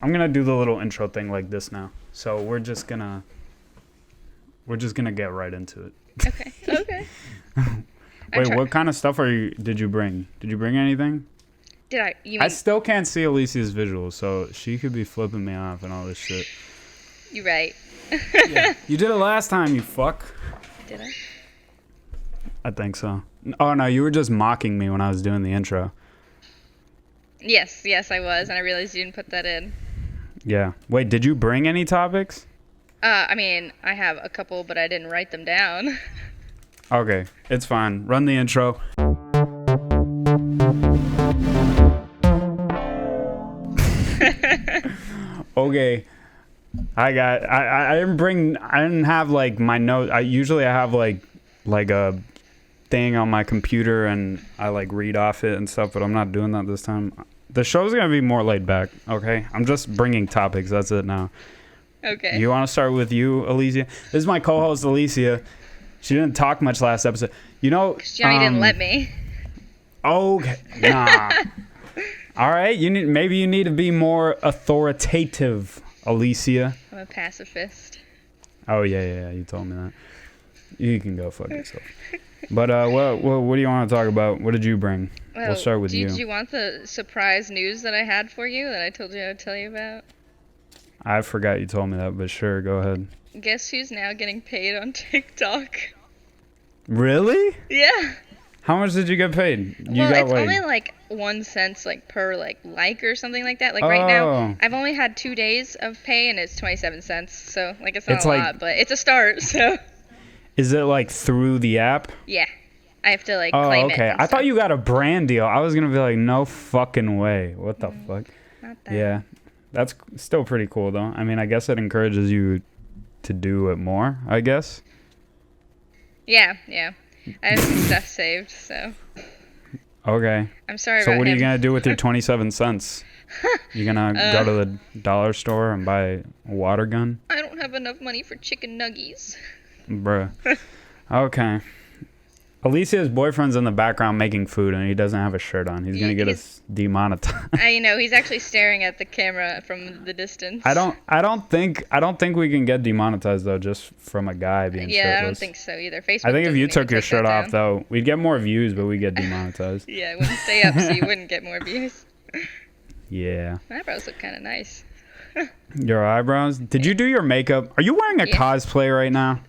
I'm gonna do the little intro thing like this now. So we're just gonna get right into it. Okay. Okay. Wait, what kind of stuff did you bring? Did you bring anything? Did I? You mean, I still can't see Alicia's visuals, so she could be flipping me off and all this shit. You're right. Yeah. You did it last time, you fuck. Did I? I think so. Oh no, you were just mocking me when I was doing the intro. Yes, I was, and I realized you didn't put that in. Yeah. Wait, did you bring any topics? I mean, I have a couple, but I didn't write them down. Okay, it's fine. Run the intro. Okay. I didn't have like my note. I usually have like a thing on my computer and I like read off it and stuff, but I'm not doing that this time. The show's gonna be more laid back, okay? I'm just bringing topics. That's it now. Okay. You want to start with you, Alicia? This is my co-host, Alicia. She didn't talk much last episode. You know, Johnny didn't let me. Okay, nah. All right, maybe you need to be more authoritative, Alicia. I'm a pacifist. Oh yeah, you told me that. You can go fuck yourself. But what do you want to talk about? What did you bring? Well, we'll start with you. Did you want the surprise news that I had for you that I told you I would tell you about? I forgot you told me that, but sure, go ahead. Guess who's now getting paid on TikTok? Really? Yeah. How much did you get paid? It's only like 1 cent per like or something like that. Like right now, I've only had 2 days of pay and it's 27 cents. So like it's not a lot, but it's a start. So. Is it like through the app? Yeah. I have to like claim it. Okay. I thought you got a brand deal. I was gonna be like, no fucking way. What the fuck? Not that. Yeah. That's still pretty cool though. I mean, I guess it encourages you to do it more, I guess. Yeah. I have some stuff saved, so. Okay. I'm sorry so about what are him. you going to do with your 27 cents? You going to go to the dollar store and buy a water gun? I don't have enough money for chicken nuggies. Bruh. Okay. Alicia's boyfriend's in the background making food and he doesn't have a shirt on. He's going to get us demonetized. I know, he's actually staring at the camera from the distance. I don't think we can get demonetized though, just from a guy being shirtless. Yeah, I don't think so either. Facebook I think if you took your shirt off down. though, we'd get more views, but we'd get demonetized. Yeah, it wouldn't stay up, so you wouldn't get more views. Yeah. My eyebrows look kind of nice. Your eyebrows? Did you do your makeup? Are you wearing a cosplay right now?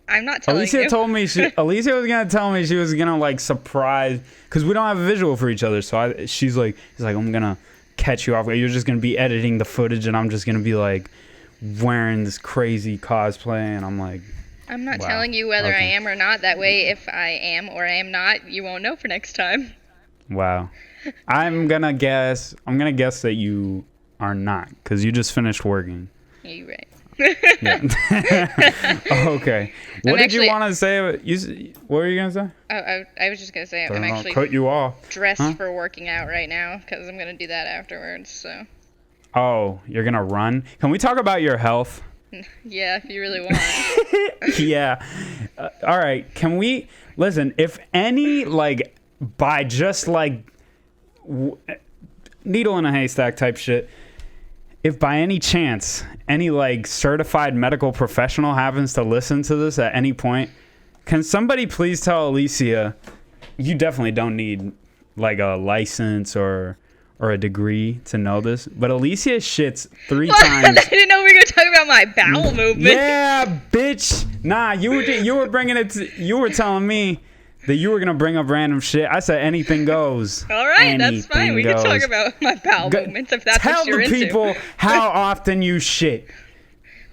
I'm not telling Alicia you. told me Alicia was gonna tell me she was gonna like surprise because we don't have a visual for each other. So she's like I'm gonna catch you off. You're just gonna be editing the footage, and I'm just gonna be like wearing this crazy cosplay, and I'm like. I'm not telling you whether I am or not. That way, if I am or I am not, you won't know for next time. Wow. I'm gonna guess that you are not because you just finished working. Yeah, you're right. Yeah. Okay. What did you want to say? What were you gonna say? I was just gonna say I'm actually cut you off. Dressed for working out right now because I'm gonna do that afterwards. So. Oh, you're gonna run? Can we talk about your health? Yeah, if you really want. Yeah. All right. Can we listen? If any by just needle in a haystack type shit. If by any chance any certified medical professional happens to listen to this at any point, can somebody please tell Alicia you definitely don't need a license or a degree to know this, but Alicia shits 3 times. I didn't know we were gonna talk about my bowel movement. Yeah, bitch. Nah, you were bringing it. You were telling me that you were gonna bring up random shit. I said anything goes. All right, that's fine. We can talk about my bowel movements if that's what you're into. Tell the people how often you shit.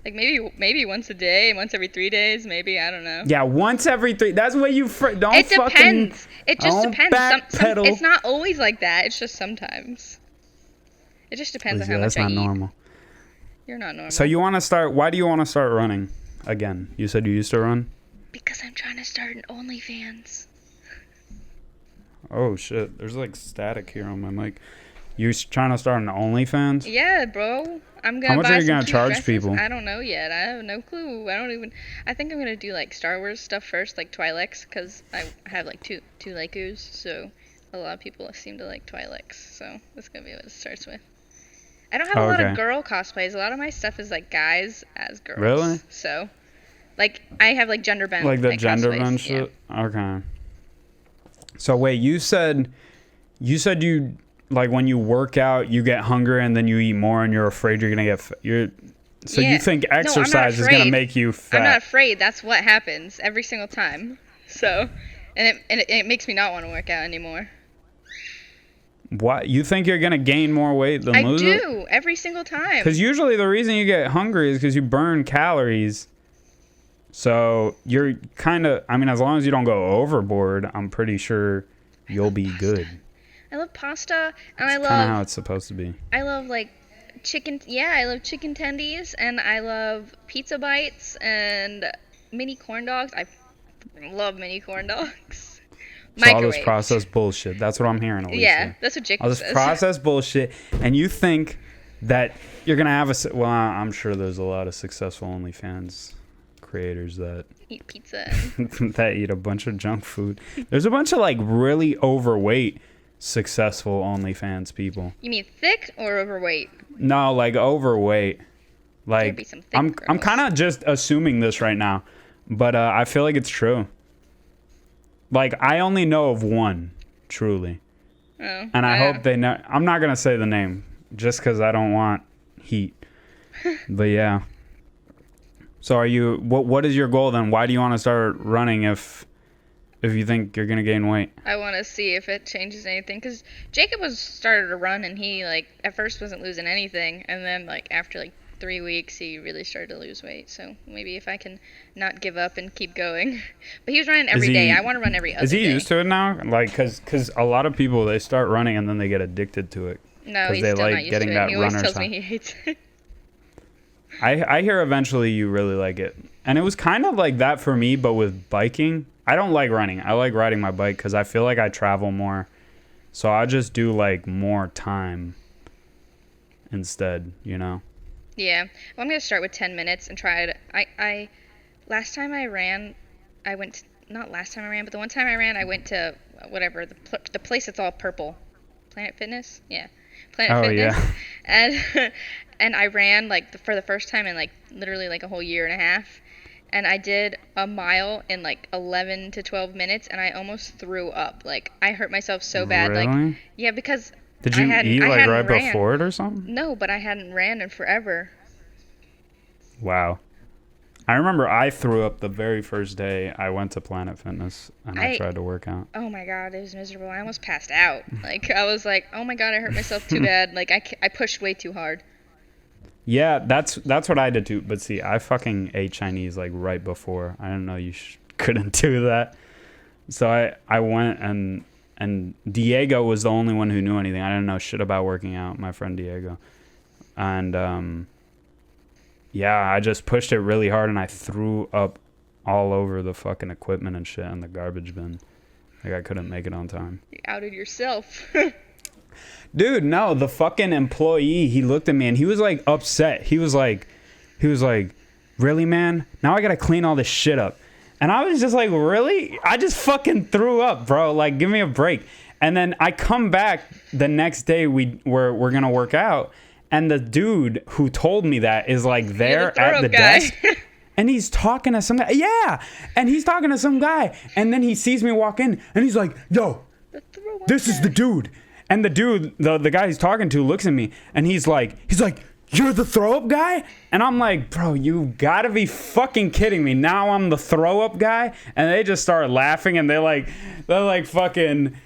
Like maybe once a day, once every 3 days, maybe, I don't know. Yeah, once every 3. That's what you don't. It depends. It just depends. Backpedal. It's not always like that. It's just sometimes. It just depends on how much I eat. That's not normal. You're not normal. So you want to start? Why do you want to start running again? You said you used to run. Because I'm trying to start an OnlyFans. Oh shit! There's static here on my mic. You trying to start an OnlyFans? Yeah, bro. I'm gonna. How much buy are you gonna charge dresses. people? I don't know yet. I have no clue. I think I'm gonna do Star Wars stuff first, like Twi'leks, because I have two Lekos, so a lot of people seem to like Twi'leks. So that's gonna be what it starts with. I don't have a lot of girl cosplays. A lot of my stuff is like guys as girls. Really? So, like, I have like gender bent. Like the gender bent shit? Yeah. Okay. So wait, you said you like when you work out, you get hungry and then you eat more and you're afraid you're gonna get you think exercise is gonna make you fat? I'm not afraid. That's what happens every single time. So, and it makes me not want to work out anymore. What? You think you're gonna gain more weight than lose it? I do every single time. Because usually the reason you get hungry is because you burn calories. So you're kind of, I mean, as long as you don't go overboard, I'm pretty sure you'll be good. I love pasta, and I love kind of how it's supposed to be. I love like chicken. Yeah, I love chicken tendies, and I love pizza bites and mini corn dogs. I love mini corn dogs. So all this processed bullshit. That's what I'm hearing, Alicia. Yeah, that's what Jacob says. All this processed bullshit, and you think that you're gonna have well, I'm sure there's a lot of successful OnlyFans creators that eat pizza that eat a bunch of junk food. There's a bunch of like really overweight successful OnlyFans people. You mean thick or overweight? No, like overweight. Like I'm kind of just assuming this right now, but I feel like it's true. Like I only know of one, truly. Oh. And I hope they know. I'm not gonna say the name just because I don't want heat. But yeah. So are you? What is your goal then? Why do you want to start running if you think you're gonna gain weight? I want to see if it changes anything. Cause Jacob started to run and he like at first wasn't losing anything, and then like after like 3 weeks he really started to lose weight. So maybe if I can not give up and keep going. But he was running every day. I want to run every other day. Is he used to it now? Like, cause a lot of people they start running and then they get addicted to it. No, he's still not used to it. He always tells me he hates it. I hear eventually you really like it. And it was kind of like that for me, but with biking. I don't like running. I like riding my bike because I feel like I travel more. So I just do like more time instead, you know? Yeah. Well, I'm going to start with 10 minutes and try it. Last time I ran, not last time I ran, but the one time I ran, I went to whatever, the place that's all purple. Planet Fitness? Yeah. Planet Fitness. Yeah. And I ran like for the first time in like literally like a whole year and a half, and I did a mile in like 11 to 12 minutes, and I almost threw up. Like I hurt myself so bad. Really? Like yeah, because did you eat like right before it or something? No, but I hadn't ran in forever. Wow. I remember I threw up the very first day I went to Planet Fitness and I tried to work out. Oh my god, it was miserable. I almost passed out. Like I was like, oh my god, I hurt myself too bad. Like I pushed way too hard. Yeah, that's what I did too. But see, I fucking ate Chinese like right before. I didn't know you couldn't do that. So I went and Diego was the only one who knew anything. I didn't know shit about working out. My friend Diego, and yeah, I just pushed it really hard and I threw up all over the fucking equipment and shit in the garbage bin. Like I couldn't make it on time. You outed yourself. Dude, no, the fucking employee, he looked at me and he was like upset. He was like, really, man? Now I gotta clean all this shit up. And I was just like, really? I just fucking threw up, bro. Like, give me a break. And then I come back the next day we're gonna work out. And the dude who told me that is like there at the desk. And he's talking to some guy. Yeah. And he's talking to some guy. And then he sees me walk in and he's like, yo, this is the dude. And the dude, the guy he's talking to looks at me and he's like, you're the throw up guy? And I'm like, bro, you gotta be fucking kidding me. Now I'm the throw up guy? And they just start laughing and they're like fucking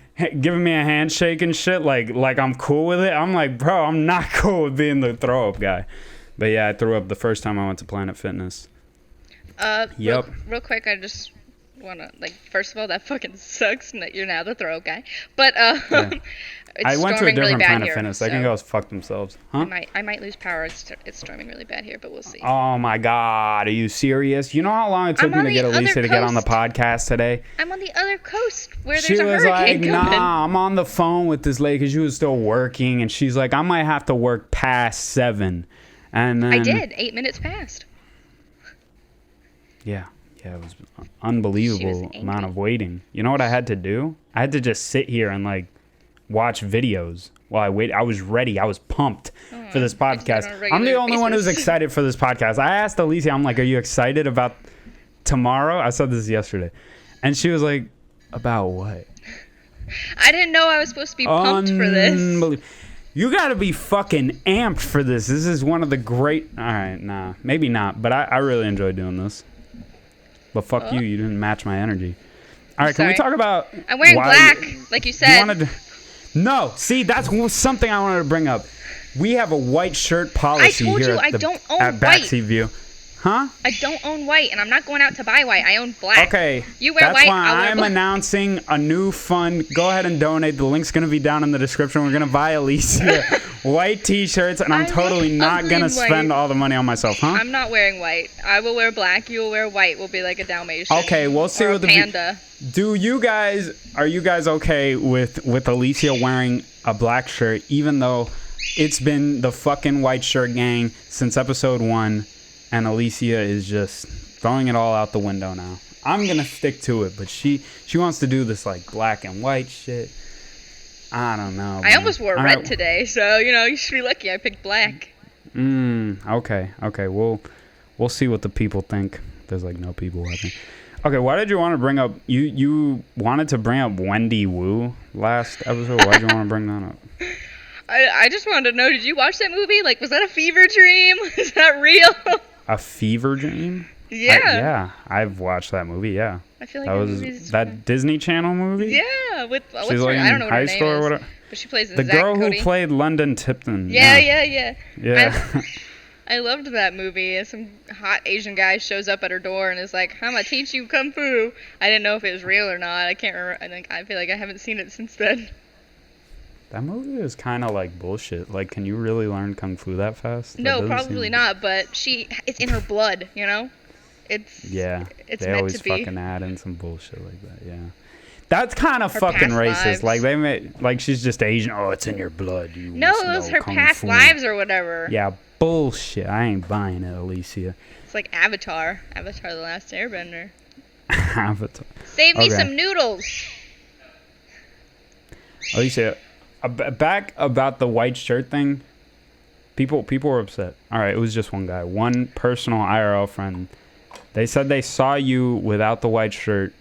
giving me a handshake and shit. Like I'm cool with it. I'm like, bro, I'm not cool with being the throw up guy. But yeah, I threw up the first time I went to Planet Fitness. Yep. Real quick, I just wanna first of all, that fucking sucks that you're now the throw up guy. But yeah. I went to a different Planet Fitness. They can go fuck themselves. Huh? I might lose power. It's storming really bad here, but we'll see. Oh my god, are you serious? You know how long it took me to get Alicia to get on the podcast today? I'm on the other coast where there's a hurricane coming. She was like, nah, I'm on the phone with this lady because she was still working, and she's like, I might have to work past 7. And then, I did. 8 minutes passed. Yeah, it was an unbelievable amount of waiting. You know what I had to do? I had to just sit here and watch videos while I waited. I was ready. I was pumped for this podcast. I'm the only one who's excited for this podcast. I asked Alicia, I'm like, are you excited about tomorrow? I said this yesterday. And she was like, about what? I didn't know I was supposed to be pumped for this. You gotta be fucking amped for this. This is one of the great... Alright, nah. Maybe not, but I really enjoy doing this. But fuck you didn't match my energy. Alright, can we talk about... I'm wearing black, like you said. No, see, that's something I wanted to bring up. We have a white shirt policy here at Backseat View. Huh? I don't own white, and I'm not going out to buy white. I own black. Okay. You wear white, I'll wear I'm black. announcing a new fund. Go ahead and donate. The link's going to be down in the description. We're going to buy Alicia white t-shirts, and I'm totally not going to spend all the money on myself, huh? I'm not wearing white. I will wear black. You will wear white. We'll be like a Dalmatian. Okay, we'll see what the panda. Are you guys okay with Alicia wearing a black shirt, even though it's been the fucking white shirt gang since episode 1? And Alicia is just throwing it all out the window now. I'm going to stick to it, but she wants to do this, like, black and white shit. I don't know. I almost wore red today, so, you should be lucky I picked black. Okay. We'll see what the people think. There's, like, no people, I think. Okay, why did you want to bring up... You wanted to bring up Wendy Wu last episode. Why did you want to bring that up? I just wanted to know, did you watch that movie? Like, was that a fever dream? Is that real? A fever dream? Yeah. I've watched that movie, yeah. I feel like that was that Disney Channel movie? Yeah, with she's like I don't know what her high school name or whatever. But she plays the girl who played London Tipton. Yeah. Yeah. I loved that movie. Some hot Asian guy shows up at her door and is like, "I'm gonna teach you kung fu." I didn't know if it was real or not. I can't remember. I feel like I haven't seen it since then. That movie is kind of like bullshit. Like, can you really learn kung fu that fast? No, probably not. But it's in her blood, It's they meant always to be. fucking add in some bullshit like that. Yeah, that's kind of fucking racist. Lives. Like they made, like she's just Asian. Oh, it's in your blood. You no, it was her past lives or whatever. Yeah, bullshit. I ain't buying it, Alicia. It's like Avatar, the Last Airbender. Avatar. Save me some noodles. Alicia. Back about the white shirt thing, people were upset. All right, it was just one guy, one personal IRL friend. They said they saw you without the white shirt,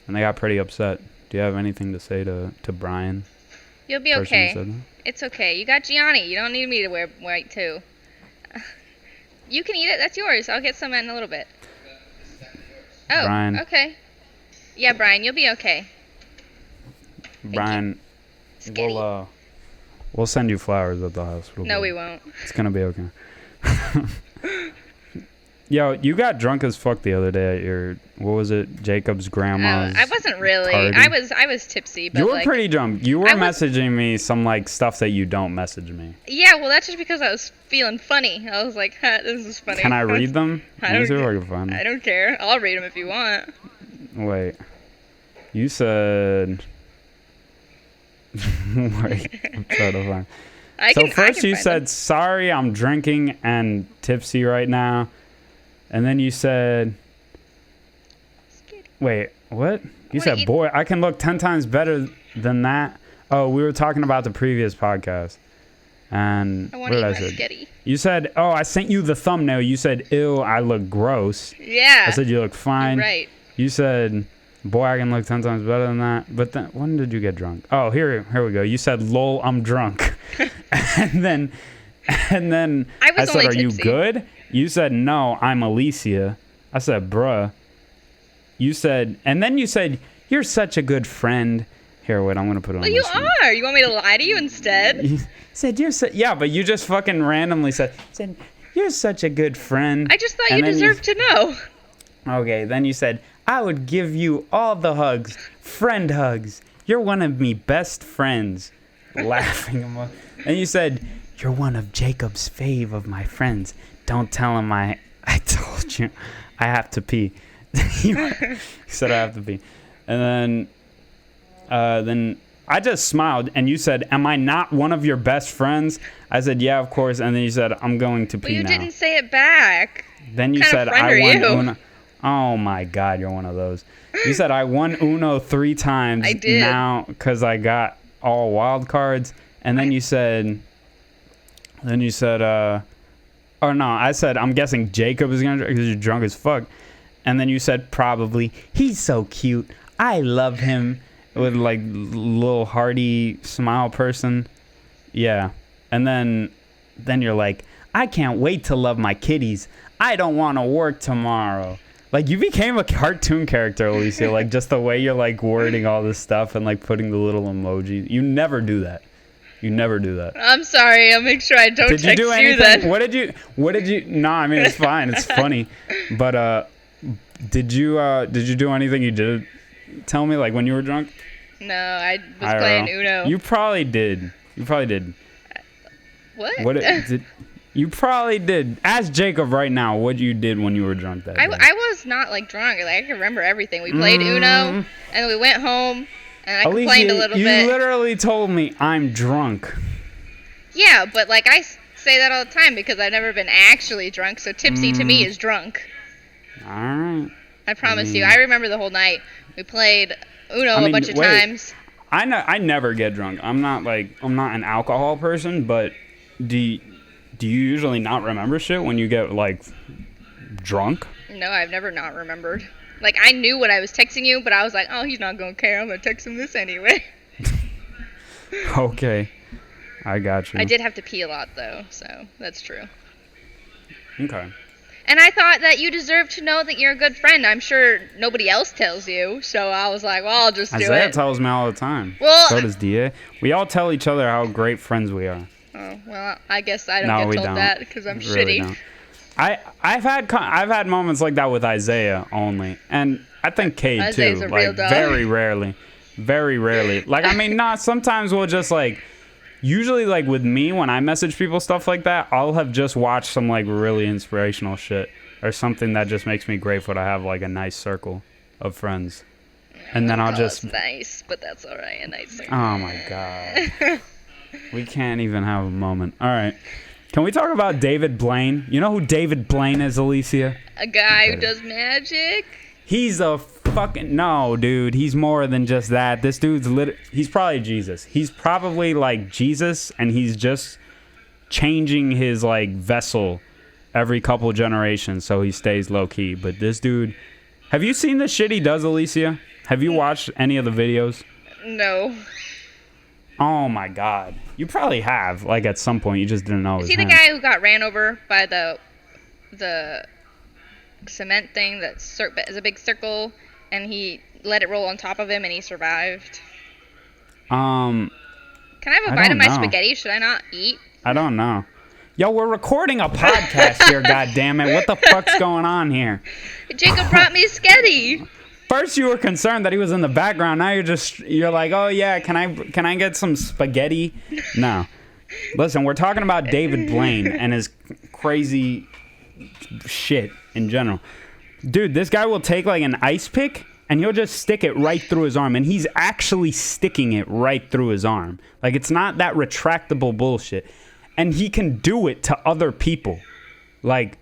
and they got pretty upset. Do you have anything to say to Brian? You'll be okay. It's okay. You got Gianni. You don't need me to wear white too. You can eat it. That's yours. I'll get some in a little bit. Oh, Brian. Okay. Yeah, Brian, you'll be okay. Brian. We'll send you flowers at the hospital. No, we won't. It's gonna be okay. Yo, you got drunk as fuck the other day at your Jacob's grandma's. I wasn't really. Party. I was tipsy, but you were pretty drunk. You were messaging me some like stuff that you don't message me. Yeah, well, that's just because I was feeling funny. I was like, this is funny. Can I read them? I don't care. I'll read them if you want. Wait. You said. Wait, I'm trying to find. So first you said, sorry, I'm drinking and tipsy right now. And then you said, wait, what? You said, boy, I can look 10 times better than that. Oh, we were talking about the previous podcast. And what did I say? You said, oh, I sent you the thumbnail. You said, ew, I look gross. Yeah. I said, you look fine. You're right. You said, boy, I can look 10 times better than that. But then, when did you get drunk? Oh, here we go. You said, lol, I'm drunk. and then I said, are you good? You said, no, I'm Alicia. I said, bruh. You said, and then you said, you're such a good friend. Here, wait, I'm going to put it on Well, you are. You want me to lie to you instead? You said, yeah, but you just fucking randomly said, you're such a good friend. I just thought you deserved to know. Okay, then you said, I would give you all the hugs, friend hugs. You're one of me best friends. Laughing. And you said, you're one of Jacob's fave of my friends. Don't tell him I told you I have to pee. You said I have to pee. And then I just smiled and you said, am I not one of your best friends? I said, yeah, of course. And then you said, I'm going to pee now. But you didn't say it back. Then you said, I won Uno. Oh my God, you're one of those. You said, I won Uno 3 times. I did. Now because I got all wild cards. And then you said, oh no, I said, I'm guessing Jacob is going to, because you're drunk as fuck. And then you said, probably, he's so cute. I love him. With like little hearty smile person. Yeah. And then you're like, I can't wait to love my kitties. I don't want to work tomorrow. Like, you became a cartoon character, Alicia. Like, just the way you're like wording all this stuff and like putting the little emojis. You never do that. You never do that. I'm sorry. I'll make sure I don't text you then. What did you? No, I mean, it's fine. It's funny. But did you do anything you did? Tell me, like, when you were drunk? No, I was playing Uno. You probably did. What? You probably did. Ask Jacob right now what you did when you were drunk that day. I was not, like, drunk. Like, I can remember everything. We played Uno, and then we went home, and I complained a little bit. You literally told me I'm drunk. Yeah, but, like, I say that all the time because I've never been actually drunk, so tipsy to me is drunk. All right. I promise you. I remember the whole night. We played Uno a bunch of times. I never get drunk. I'm not an alcohol person, but do you usually not remember shit when you get like drunk? No, I've never not remembered. Like, I knew what I was texting you, but I was like, oh, he's not gonna care. I'm gonna text him this anyway. Okay, I got you. I did have to pee a lot though, so that's true. Okay. And I thought that you deserve to know that you're a good friend. I'm sure nobody else tells you, so I was like, well, I'll just do it. Isaiah tells me all the time. Well, so does DA. We all tell each other how great friends we are. Oh, well, I guess I don't get told that because I'm really shitty. Don't. I've had moments like that with Isaiah only, and I think Cade Isaiah's too. a Like real dog. very rarely. Like, I mean, sometimes we'll just like. Usually, like, with me, when I message people stuff like that, I'll have just watched some, like, really inspirational shit or something that just makes me grateful to have, like, a nice circle of friends. And then I'll just... It's nice, but that's all right. A nice circle. Oh, my God. We can't even have a moment. All right. Can we talk about David Blaine? You know who David Blaine is, Alicia? A guy who does magic? He's a fucking... No, dude. He's more than just that. This dude's he's probably Jesus. He's probably like Jesus, and he's just changing his like vessel every couple generations so he stays low-key. But this dude... Have you seen the shit he does, Alicia? Have you watched any of the videos? No. Oh, my God. You probably have. Like, at some point, you just didn't know it was Is he him. the guy who got ran over by the cement thing that is a big circle, and he let it roll on top of him and he survived? Can I have a bite of my spaghetti? Should I not eat? I don't know. Yo, we're recording a podcast here, goddammit. What the fuck's going on here? Jacob brought me sketty. First you were concerned that he was in the background. Now you're like, oh yeah, can I get some spaghetti? No. Listen, we're talking about David Blaine and his crazy shit in general. Dude, this guy will take like an ice pick and he'll just stick it right through his arm, and he's actually sticking it right through his arm. Like, it's not that retractable bullshit. And he can do it to other people. Like,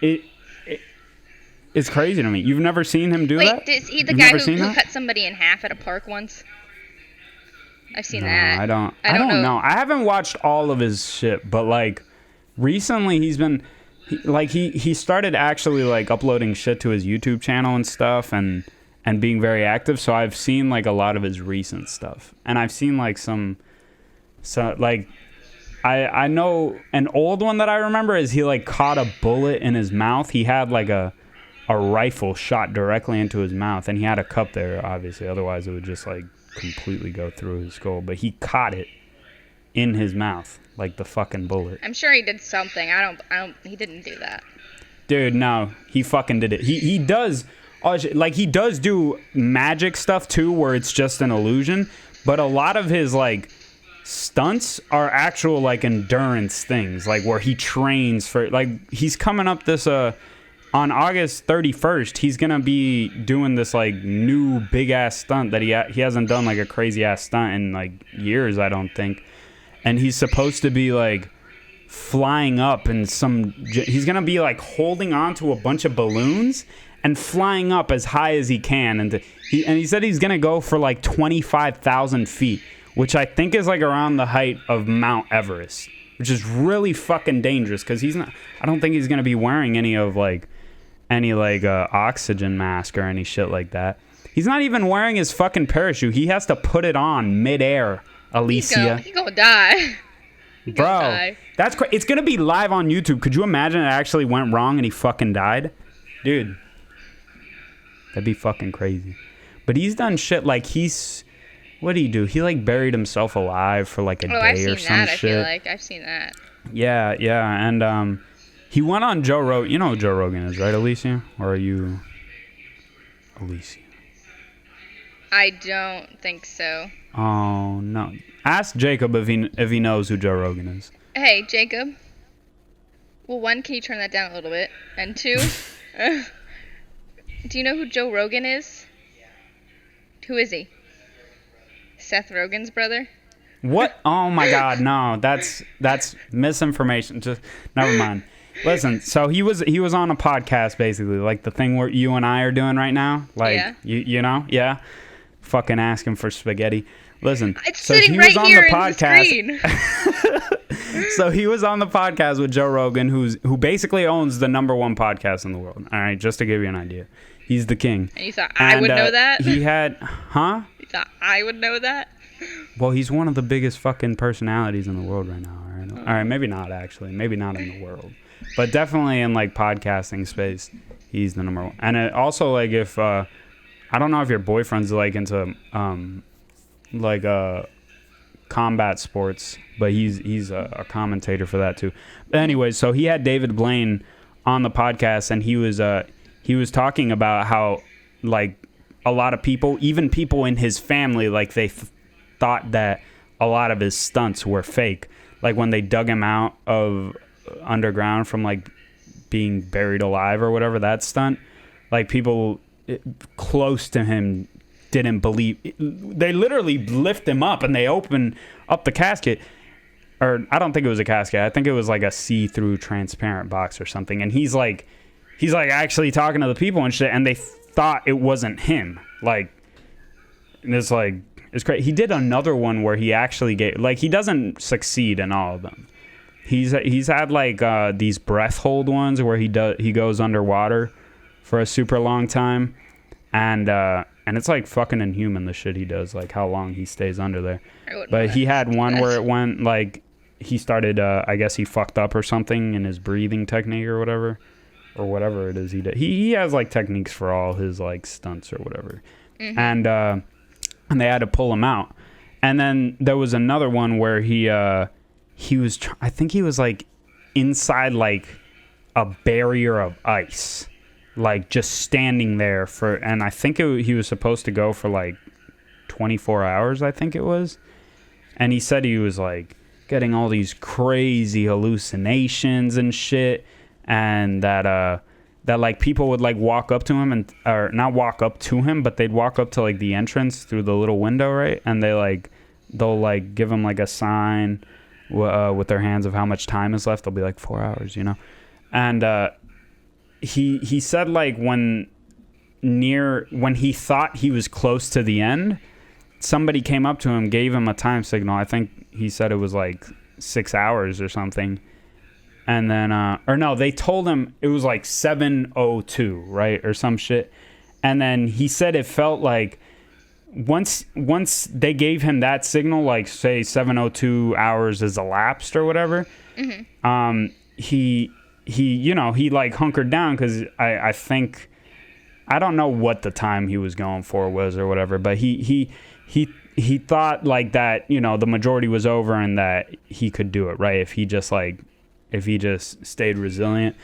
it's crazy to me. You've never seen him do that? Wait, is he the guy who cut somebody in half at a park once? I've seen that. I don't know. I haven't watched all of his shit, but like recently he's been he started actually like uploading shit to his YouTube channel and stuff and being very active. So I've seen like a lot of his recent stuff, and I've seen like I know an old one that I remember is he like caught a bullet in his mouth. He had like a rifle shot directly into his mouth, and he had a cup there, obviously, otherwise it would just like completely go through his skull, but he caught it in his mouth, like the fucking bullet. I'm sure he did something. He didn't do that. Dude, no, he fucking did it. He does, like, he does do magic stuff too, where it's just an illusion, but a lot of his like stunts are actual like endurance things, like where he trains for, like, he's coming up this on August 31st, he's going to be doing this, like, new big-ass stunt that he hasn't done, like, a crazy-ass stunt in, like, years, I don't think. And he's supposed to be, like, flying up and he's going to be, like, holding on to a bunch of balloons and flying up as high as he can. And he said he's going to go for, like, 25,000 feet, which I think is like around the height of Mount Everest, which is really fucking dangerous because I don't think he's going to be wearing any oxygen mask or any shit like that. He's not even wearing his fucking parachute. He has to put it on midair, Alicia. He's gonna die. Bro, that's crazy. It's going to be live on YouTube. Could you imagine it actually went wrong and he fucking died? Dude, that'd be fucking crazy. But he's done shit like what did he do? He like buried himself alive for like a day or some shit. I feel like I've seen that. Yeah, and he went on Joe Rogan. You know who Joe Rogan is, right, Alicia? Or are you Alicia? I don't think so. Oh no! Ask Jacob if he knows who Joe Rogan is. Hey, Jacob. Well, one, can you turn that down a little bit? And two, do you know who Joe Rogan is? Who is he? Seth Rogen's brother? What? Oh my God, no! That's misinformation. Just never mind. Listen, so he was on a podcast basically, like the thing where you and I are doing right now, like you know, yeah, fucking asking for spaghetti. Listen, it's so sitting right here in the screen. So he was on the podcast with Joe Rogan, who basically owns the #1 podcast in the world. All right, just to give you an idea, he's the king. And you thought I would know that? He had, huh? You thought I would know that? Well, he's one of the biggest fucking personalities in the world right now. All right, all right, maybe not actually, maybe not in the world, but definitely in like podcasting space, he's the #1. And it also like if I don't know if your boyfriend's like into combat sports, but he's a commentator for that too. But anyway, so he had David Blaine on the podcast, and he was talking about how like a lot of people, even people in his family, like they thought that a lot of his stunts were fake. Like when they dug him out of underground from like being buried alive or whatever, that stunt, like people close to him didn't believe. They literally lift him up and they open up the casket, or I don't think it was a casket, I think it was like a see-through transparent box or something, and he's like actually talking to the people and shit, and they thought it wasn't him. Like, and it's like, it's crazy. He did another one where he actually he doesn't succeed in all of them. He's had like these breath hold ones where he goes underwater for a super long time, and it's like fucking inhuman, the shit he does, like how long he stays under there. But he had one where it went like he started I guess he fucked up or something in his breathing technique or whatever it is he did. He has like techniques for all his like stunts or whatever. Mm-hmm. And they had to pull him out. And then there was another one where he was I think he was like inside like a barrier of ice, like just standing there and I think he was supposed to go for like 24 hours, I think it was. And he said he was like getting all these crazy hallucinations and shit, and that like people would like walk up to him or not walk up to him, but they'd walk up to like the entrance through the little window, right? And they'll like give him like a sign with their hands of how much time is left. They'll be like 4 hours, you know? And he said like when he thought he was close to the end, somebody came up to him, gave him a time signal. I think he said it was like 6 hours or something. And then, or no, they told him it was like 7:02, right? Or some shit. And then he said it felt like once they gave him that signal, like say 7:02 hours is elapsed or whatever, mm-hmm. He like hunkered down because I think, I don't know what the time he was going for was or whatever, but he thought like that, you know, the majority was over and that he could do it, right? If he just stayed resilient.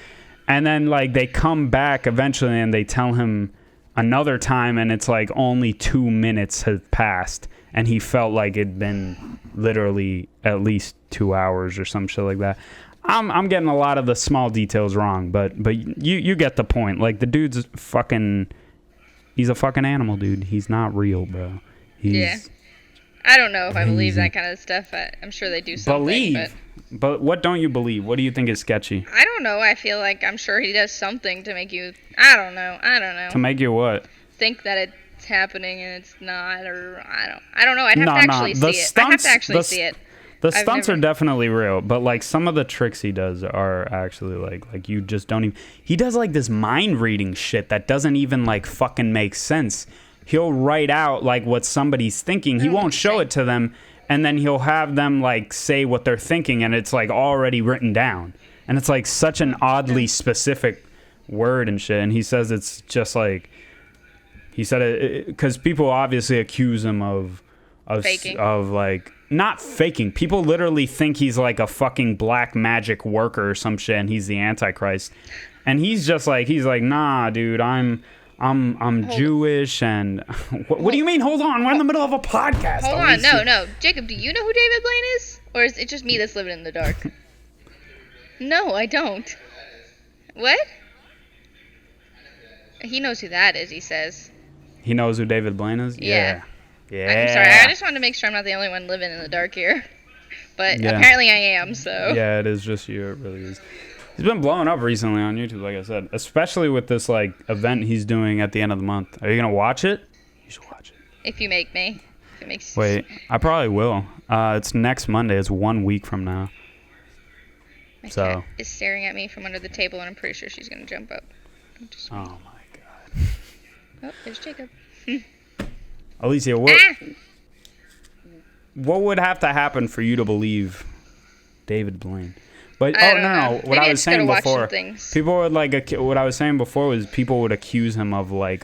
And then like they come back eventually and they tell him another time, and it's like only 2 minutes had passed, and he felt like it'd been literally at least 2 hours or some shit like that. I'm getting a lot of the small details wrong, but you get the point. Like the dude's he's a fucking animal, dude. He's not real, bro. Yeah. I don't know if I believe that kind of stuff. I'm sure they do something. But what don't you believe? What do you think is sketchy? I don't know. I feel like I'm sure he does something to make you... I don't know. To make you what? Think that it's happening and it's not, or I don't know. I'd have to actually see it. I have to actually see it. The stunts are definitely real, but like some of the tricks he does are actually like you just don't even. He does like this mind reading shit that doesn't even like fucking make sense. He'll write out like what somebody's thinking. He won't show it to them, and then he'll have them like say what they're thinking, and it's like already written down. And it's like such an oddly specific word and shit. And he says it's just like he said it because people obviously accuse him of faking. Of like not faking. People literally think he's like a fucking black magic worker or some shit, and he's the Antichrist. And he's like, nah, dude, I'm Jewish, and what do you mean? Hold on, we're in the middle of a podcast. Hold on, no, Jacob, do you know who David Blaine is, or is it just me that's living in the dark? No, I don't. What? He knows who that is. He says. He knows who David Blaine is. Yeah. I'm sorry. I just wanted to make sure I'm not the only one living in the dark here, but apparently I am. So. Yeah, it is just you. It really is. He's been blowing up recently on YouTube, like I said, especially with this like event he's doing at the end of the month. Are you gonna watch it? You should watch it. If you make me. If it makes. Wait, I probably will. It's next Monday. It's 1 week from now. My cat is staring at me from under the table, and I'm pretty sure she's gonna jump up. Oh my god. Oh, there's Jacob. Alicia, what would have to happen for you to believe David Blaine? But no. What I was saying before, people would like. What I was saying before was people would accuse him of like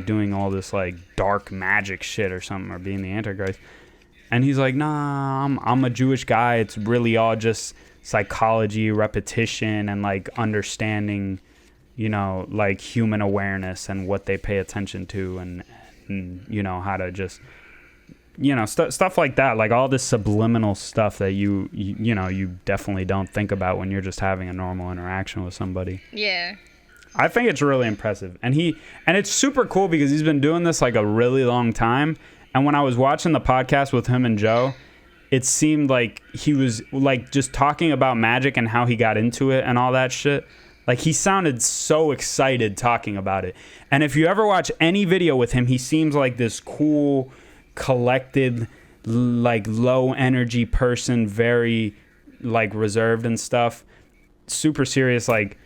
doing all this like dark magic shit or something, or being the Antichrist. And he's like, nah, I'm a Jewish guy. It's really all just psychology, repetition, and like understanding, you know, like human awareness and what they pay attention to, and you know how to just. You know, stuff like that, like all this subliminal stuff that you definitely don't think about when you're just having a normal interaction with somebody. Yeah. I think it's really impressive. And it's super cool because he's been doing this like a really long time. And when I was watching the podcast with him and Joe, it seemed like he was like just talking about magic and how he got into it and all that shit. Like he sounded so excited talking about it. And if you ever watch any video with him, he seems like this cool, collected, like low energy person, very like reserved and stuff, super serious, like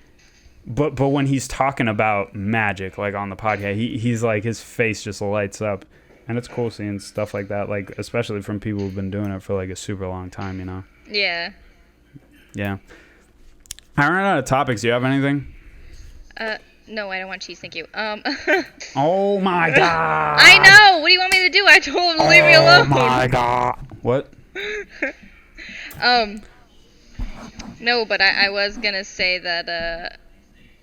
but when he's talking about magic like on the podcast, he's like his face just lights up, and it's cool seeing stuff like that, like especially from people who've been doing it for like a super long time, you know. Yeah I ran out of topics. Do you have anything? No, I don't want cheese, thank you. Oh my god. I know! What do you want me to do? I told him to leave me alone. Oh my god. What? No, but I was gonna say that,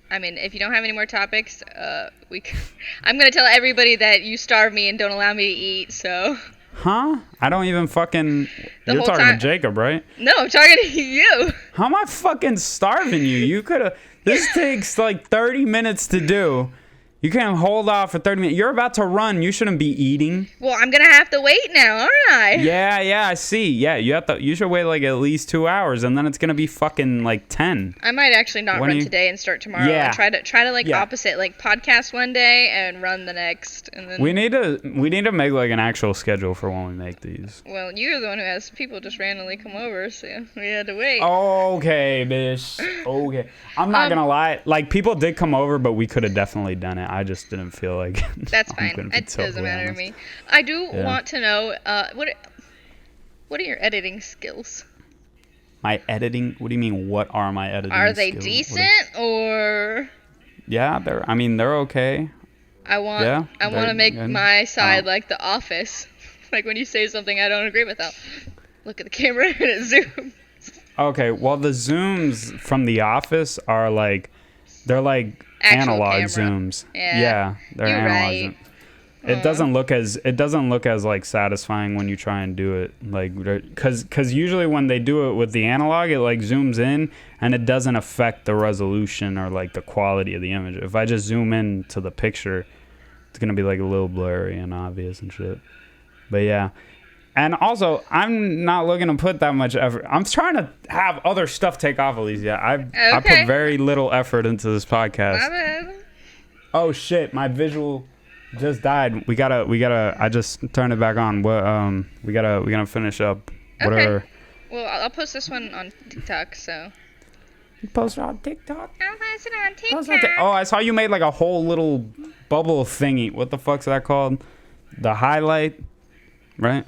I mean, if you don't have any more topics, I'm gonna tell everybody that you starve me and don't allow me to eat, so... Huh? I don't even fucking... You're talking to Jacob, right? No, I'm talking to you. How am I fucking starving you? You could've... This takes like 30 minutes to do. You can't hold off for 30 minutes. You're about to run. You shouldn't be eating. Well, I'm gonna have to wait now, aren't I? Yeah, I see. Yeah, you should wait like at least 2 hours, and then it's gonna be fucking like 10. I might actually not run today and start tomorrow. Yeah. And try to like opposite, like podcast one day and run the next, and then. We need to make like an actual schedule for when we make these. Well, you're the one who has people just randomly come over, so we had to wait. Okay, bitch. Okay. I'm not gonna lie. Like people did come over, but we could have definitely done it. I just didn't feel like that's fine. It doesn't matter to me. I do want to know what are your editing skills? My editing? What do you mean? What are my editing skills? Are they decent or? Yeah, they're okay. I want to make my side like The Office, like when you say something I don't agree with. I'll look at the camera and it zooms. Okay, well the zooms from The Office are like, they're like actual analog camera. Zooms. Yeah, they're you're analog right. zooms. It doesn't look as like satisfying when you try and do it, like because usually when they do it with the analog, it like zooms in and it doesn't affect the resolution or like the quality of the image. If I just zoom in to the picture, it's gonna be like a little blurry and obvious and shit. But yeah. And also, I'm not looking to put that much effort. I'm trying to have other stuff take off, Alicia. I put very little effort into this podcast. My bad. Oh shit, my visual just died. We gotta. I just turned it back on. What? We gotta finish up. Whatever. Okay. Well, I'll post this one on TikTok. So. You post it on TikTok. I'll post it on TikTok. Oh, I saw you made like a whole little bubble thingy. What the fuck's that called? The highlight, right?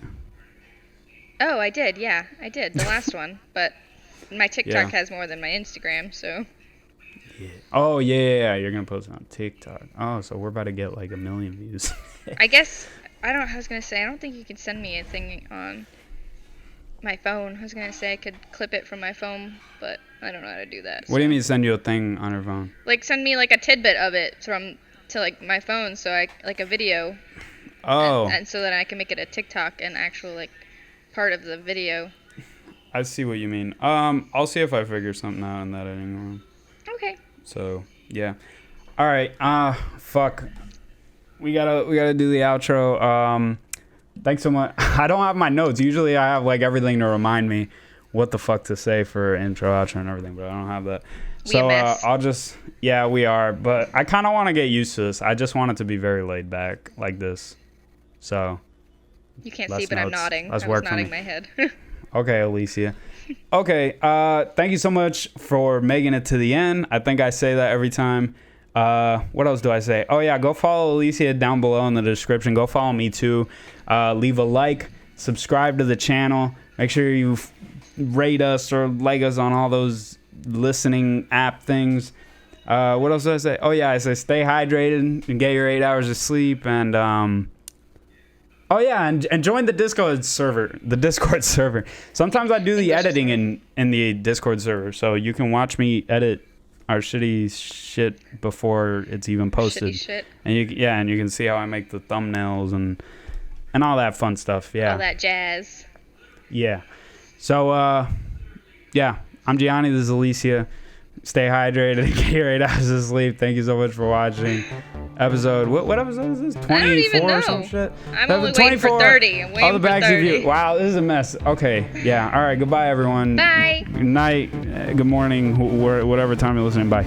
Oh, I did. Yeah, I did the last one, but my TikTok has more than my Instagram, so. Yeah. Oh yeah, you're gonna post it on TikTok. Oh, so we're about to get like 1 million views. I guess I was gonna say I don't think you could send me a thing on my phone. I was gonna say I could clip it from my phone, but I don't know how to do that. What do you mean send you a thing on your phone? Like send me like a tidbit of it to like my phone, so I like a video. Oh. And so that I can make it a TikTok and actual like part of the video. I see what you mean. I'll see if I figure something out in that editing room. Okay. So yeah. All right. Fuck. We gotta do the outro. Thanks so much. I don't have my notes. Usually I have like everything to remind me what the fuck to say for intro, outro, and everything, but I don't have that. So I'll just we are. But I kind of want to get used to this. I just want it to be very laid back like this. So. You can't see, but I'm nodding. I was nodding my head. Okay, Alicia. Okay, thank you so much for making it to the end. I think I say that every time. What else do I say? Oh, yeah, go follow Alicia down below in the description. Go follow me, too. Leave a like. Subscribe to the channel. Make sure you rate us or like us on all those listening app things. What else did I say? Oh, yeah, I say stay hydrated and get your 8 hours of sleep. And, oh yeah, and join the Discord server. Sometimes I do the editing in the Discord server, so you can watch me edit our shitty shit before it's even posted. Shitty shit. And you can see how I make the thumbnails and all that fun stuff. Yeah. All that jazz. Yeah. So yeah, I'm Gianni. This is Alicia. Stay hydrated and get your 8 hours of sleep. Thank you so much for watching. Episode, what episode is this? 24 or some shit? I'm only waiting for 30. I'm waiting for 30. Wow, this is a mess. Okay, yeah. All right, goodbye, everyone. Bye. Good night, good morning, whatever time you're listening. Bye.